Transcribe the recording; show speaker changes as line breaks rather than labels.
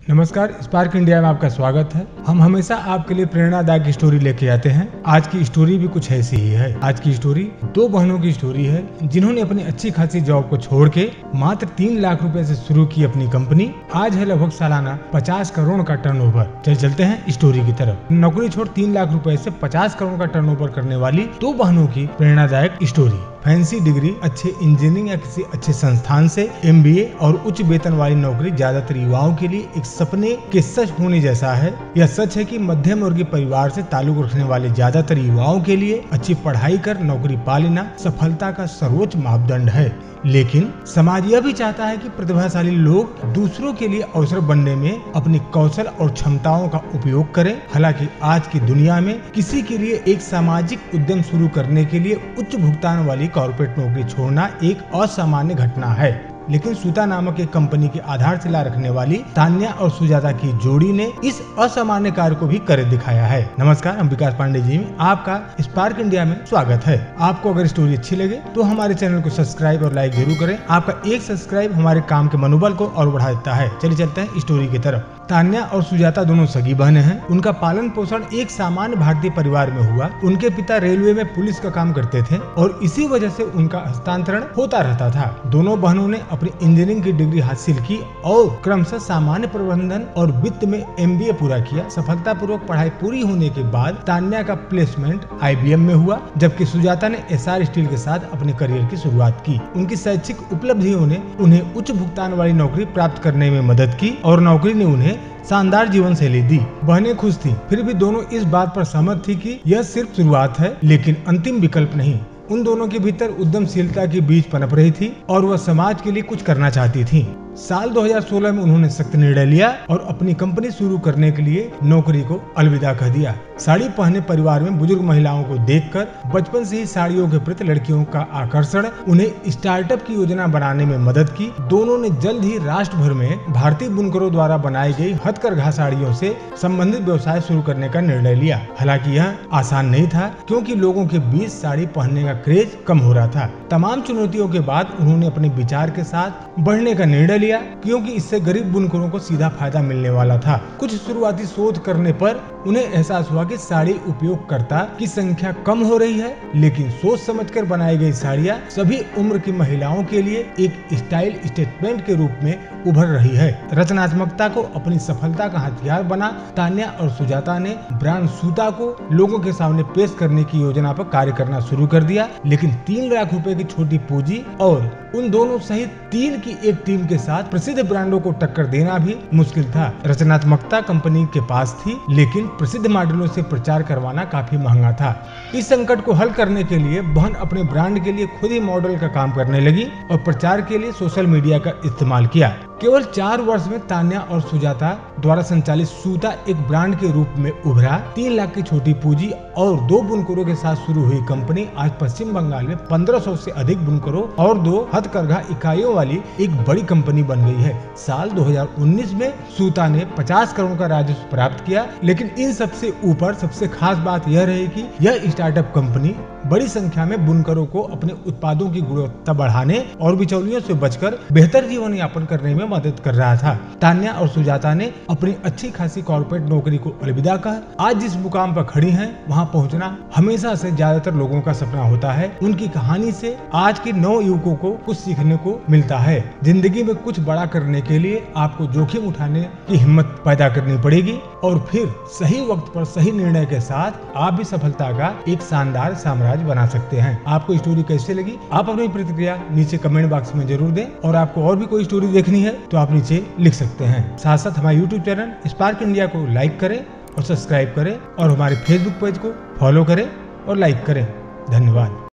नमस्कार, spark India में आपका स्वागत है। हम हमेशा आपके लिए प्रेरणादायक स्टोरी लेके आते हैं। आज की स्टोरी भी कुछ ऐसी ही है। आज की स्टोरी दो बहनों की स्टोरी है जिन्होंने अपनी अच्छी खासी जॉब को छोड़ के मात्र 3 लाख रुपए से शुरू की अपनी कंपनी। आज है लगभग सालाना 50 करोड़ का टर्नओवर। चलते हैं स्टोरी की तरफ। नौकरी छोड़ 3 लाख रुपए से 50 करोड़ का टर्नओवर करने वाली दो बहनों की प्रेरणादायक स्टोरी। फैंसी डिग्री, अच्छे इंजीनियरिंग या किसी अच्छे संस्थान से MBA और उच्च वेतन वाली नौकरी ज्यादातर युवाओं के लिए एक सपने के सच होने जैसा है। यह सच है कि मध्यम वर्गीय परिवार से ताल्लुक रखने वाले ज्यादातर युवाओं के लिए अच्छी पढ़ाई कर नौकरी पा लेना सफलता का सर्वोच्च मापदंड है। लेकिन समाज यह भी चाहता है कि प्रतिभाशाली लोग दूसरों के लिए अवसर बनने में अपनी कौशल और क्षमताओं का उपयोग करें। हालांकि आज की दुनिया में किसी के लिए एक सामाजिक उद्यम शुरू करने के लिए उच्च भुगतान वाली कॉर्पोरेट नौकरी छोड़ना एक असामान्य घटना है। लेकिन सूता नामक एक कंपनी की आधारशिला रखने वाली तान्या और सुजाता की जोड़ी ने इस असामान्य कार्य को भी कर दिखाया है। नमस्कार, हम विकास पांडे जी में आपका स्पार्क इंडिया में स्वागत है। आपको अगर स्टोरी अच्छी लगे तो हमारे चैनल को सब्सक्राइब और लाइक जरूर करें। आपका एक सब्सक्राइब हमारे काम के मनोबल को और बढ़ा देता है। चलते हैं स्टोरी की तरफ। तान्या और सुजाता दोनों सगी बहनें हैं। उनका पालन पोषण एक सामान्य भारतीय परिवार में हुआ। उनके पिता रेलवे में पुलिस का काम करते थे और इसी वजह से उनका हस्तांतरण होता रहता था। दोनों बहनों ने अपनी इंजीनियरिंग की डिग्री हासिल की और क्रमशः सामान्य प्रबंधन और वित्त में MBA पूरा किया। सफलतापूर्वक पढ़ाई पूरी होने के बाद तान्या का प्लेसमेंट IBM में हुआ, जबकि सुजाता ने SR स्टील के साथ अपने करियर की शुरुआत की। उनकी शैक्षिक उपलब्धियों ने उन्हें उच्च भुगतान वाली नौकरी प्राप्त करने में मदद की और नौकरी ने उन्हें शानदार जीवन शैली दी। बहनें खुश थीं, फिर भी दोनों इस बात पर सहमत थी कि यह सिर्फ शुरुआत है, लेकिन अंतिम विकल्प नहीं। उन दोनों के भीतर उद्यमशीलता की बीज पनप रही थी और वह समाज के लिए कुछ करना चाहती थी। साल 2016 में उन्होंने सख्त निर्णय लिया और अपनी कंपनी शुरू करने के लिए नौकरी को अलविदा कह दिया। साड़ी पहने परिवार में बुजुर्ग महिलाओं को देखकर बचपन से ही साड़ियों के प्रति लड़कियों का आकर्षण उन्हें स्टार्टअप की योजना बनाने में मदद की। दोनों ने जल्द ही राष्ट्र भर में भारतीय बुनकरों द्वारा बनाई गई हथकरघा साड़ियों से संबंधित व्यवसाय शुरू करने का निर्णय लिया। हालांकि यह आसान नहीं था, क्योंकि लोगों के बीच साड़ी पहनने का क्रेज कम हो रहा था। तमाम चुनौतियों के बाद उन्होंने अपने विचार के साथ बढ़ने का निर्णय लिया, क्योंकि इससे गरीब बुनकरों को सीधा फायदा मिलने वाला था। कुछ शुरुआती शोध करने पर उन्हें एहसास हुआ कि साड़ी उपयोगकर्ता की संख्या कम हो रही है, लेकिन सोच समझकर बनाई गई साड़ियाँ सभी उम्र की महिलाओं के लिए एक स्टाइल स्टेटमेंट के रूप में उभर रही है। रचनात्मकता को अपनी सफलता का हथियार बना तान्या और सुजाता ने ब्रांड सूता को लोगों के सामने पेश करने की योजना पर कार्य करना शुरू कर दिया। लेकिन 3 लाख रुपए की छोटी पूंजी और उन दोनों सहित 3 की एक टीम के साथ प्रसिद्ध ब्रांडों को टक्कर देना भी मुश्किल था। रचनात्मकता कंपनी के पास थी, लेकिन प्रसिद्ध मॉडलों से प्रचार करवाना काफी महंगा था। इस संकट को हल करने के लिए बहन अपने ब्रांड के लिए खुद ही मॉडल का काम करने लगी और प्रचार के लिए सोशल मीडिया का इस्तेमाल किया। केवल 4 वर्ष में तान्या और सुजाता द्वारा संचालित सूता एक ब्रांड के रूप में उभरा। 3 लाख की छोटी पूंजी और 2 बुनकरों के साथ शुरू हुई कंपनी आज पश्चिम बंगाल में 1500 से अधिक बुनकरों और 2 हथकरघा इकाइयों वाली एक बड़ी कंपनी बन गई है। साल 2019 में सूता ने 50 करोड़ का राजस्व प्राप्त किया। लेकिन इन सबसे ऊपर सबसे खास बात यह रही कि यह स्टार्टअप कंपनी बड़ी संख्या में बुनकरों को अपने उत्पादों की गुणवत्ता बढ़ाने और बिचौलियों से बचकर बेहतर जीवन यापन करने में मदद कर रहा था। तान्या और सुजाता ने अपनी अच्छी खासी कॉर्पोरेट नौकरी को अलविदा कहा। आज जिस मुकाम पर खड़ी हैं, वहां पहुंचना हमेशा से ज्यादातर लोगों का सपना होता है। उनकी कहानी से आज के नव युवकों को कुछ सीखने को मिलता है। जिंदगी में कुछ बड़ा करने के लिए आपको जोखिम उठाने की हिम्मत पैदा करनी पड़ेगी और फिर सही वक्त पर सही निर्णय के साथ आप भी सफलता का एक शानदार साम्राज्य बना सकते हैं। आपको स्टोरी कैसे लगी? आप अपनी प्रतिक्रिया नीचे कमेंट बॉक्स में जरूर दें और आपको और भी कोई स्टोरी देखनी है तो आप नीचे लिख सकते हैं। साथ साथ हमारे YouTube चैनल स्पार्क इंडिया को लाइक करें और सब्सक्राइब करें और हमारे Facebook पेज को फॉलो करें और लाइक करें। धन्यवाद।